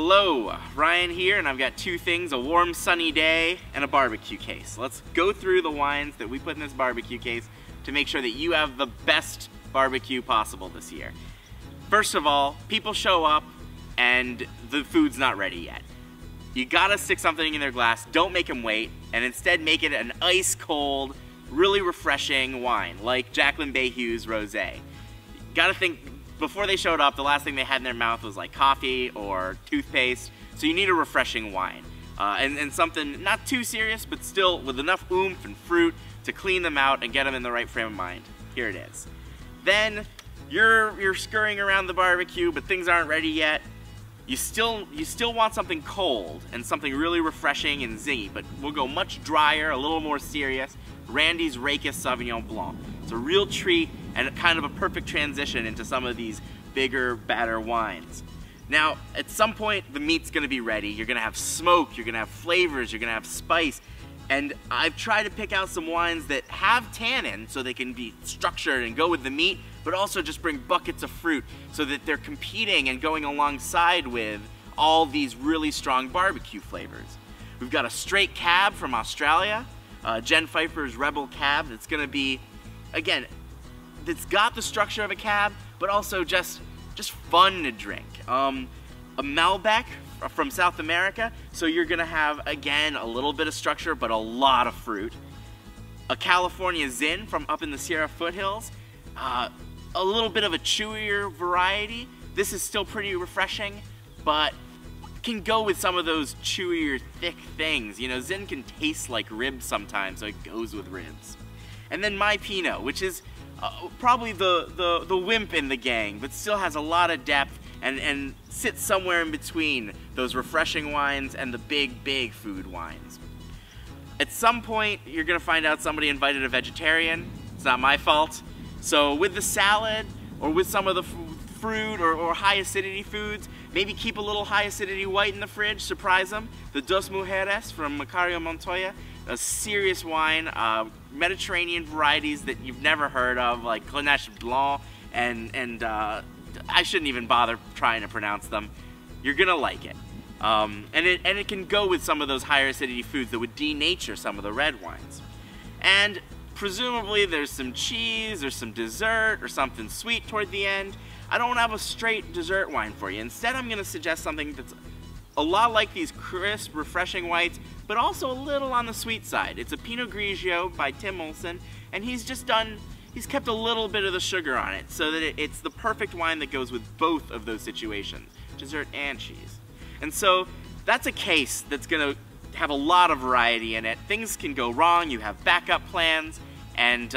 Hello, Ryan here, and I've got two things, a warm sunny day and a barbecue case. Let's go through the wines that we put in this barbecue case to make sure that you have the best barbecue possible this year. First of all, people show up and the food's not ready yet. You gotta stick something in their glass, don't make them wait, and instead make it an ice cold, really refreshing wine, like Jacqueline Bahue's Rosé. Gotta think, before they showed up, the last thing they had in their mouth was like coffee or toothpaste, so you need a refreshing wine. And something not too serious, but still with enough oomph and fruit to clean them out and get them in the right frame of mind. Here it is. Then, you're scurrying around the barbecue, but things aren't ready yet. You still want something cold and something really refreshing and zingy, but we'll go much drier, a little more serious. Randy's Rachis Sauvignon Blanc. It's a real treat and kind of a perfect transition into some of these bigger, badder wines. Now, at some point, the meat's gonna be ready. You're gonna have smoke, you're gonna have flavors, you're gonna have spice. And I've tried to pick out some wines that have tannin so they can be structured and go with the meat, but also just bring buckets of fruit so that they're competing and going alongside with all these really strong barbecue flavors. We've got a straight cab from Australia, Jen Pfeiffer's Rebel Cab. That's gonna be, again, that's got the structure of a cab, but also just fun to drink. A Malbec from South America, so you're gonna have, again, a little bit of structure, but a lot of fruit. A California Zin from up in the Sierra foothills, a little bit of a chewier variety. This is still pretty refreshing, but can go with some of those chewier, thick things. You know, Zin can taste like ribs sometimes, so it goes with ribs. And then my Pinot, which is probably the wimp in the gang, but still has a lot of depth and sits somewhere in between those refreshing wines and the big food wines. At some point, you're gonna find out somebody invited a vegetarian. It's not my fault. So with the salad, or with some of the fruit or high acidity foods, maybe keep a little high acidity white in the fridge, surprise them. The Dos Mujeres from Macario Montoya, a serious wine, Mediterranean varieties that you've never heard of, like Blanc, and I shouldn't even bother trying to pronounce them. You're gonna like it. And it can go with some of those higher acidity foods that would denature some of the red wines. And presumably there's some cheese or some dessert or something sweet toward the end. I don't have a straight dessert wine for you. Instead, I'm gonna suggest something that's a lot like these crisp, refreshing whites, but also a little on the sweet side. It's a Pinot Grigio by Tim Olson, and he's kept a little bit of the sugar on it so that it's the perfect wine that goes with both of those situations, dessert and cheese. And so that's a case that's gonna have a lot of variety in it. Things can go wrong, you have backup plans, and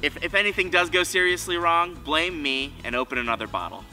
if anything does go seriously wrong, blame me and open another bottle.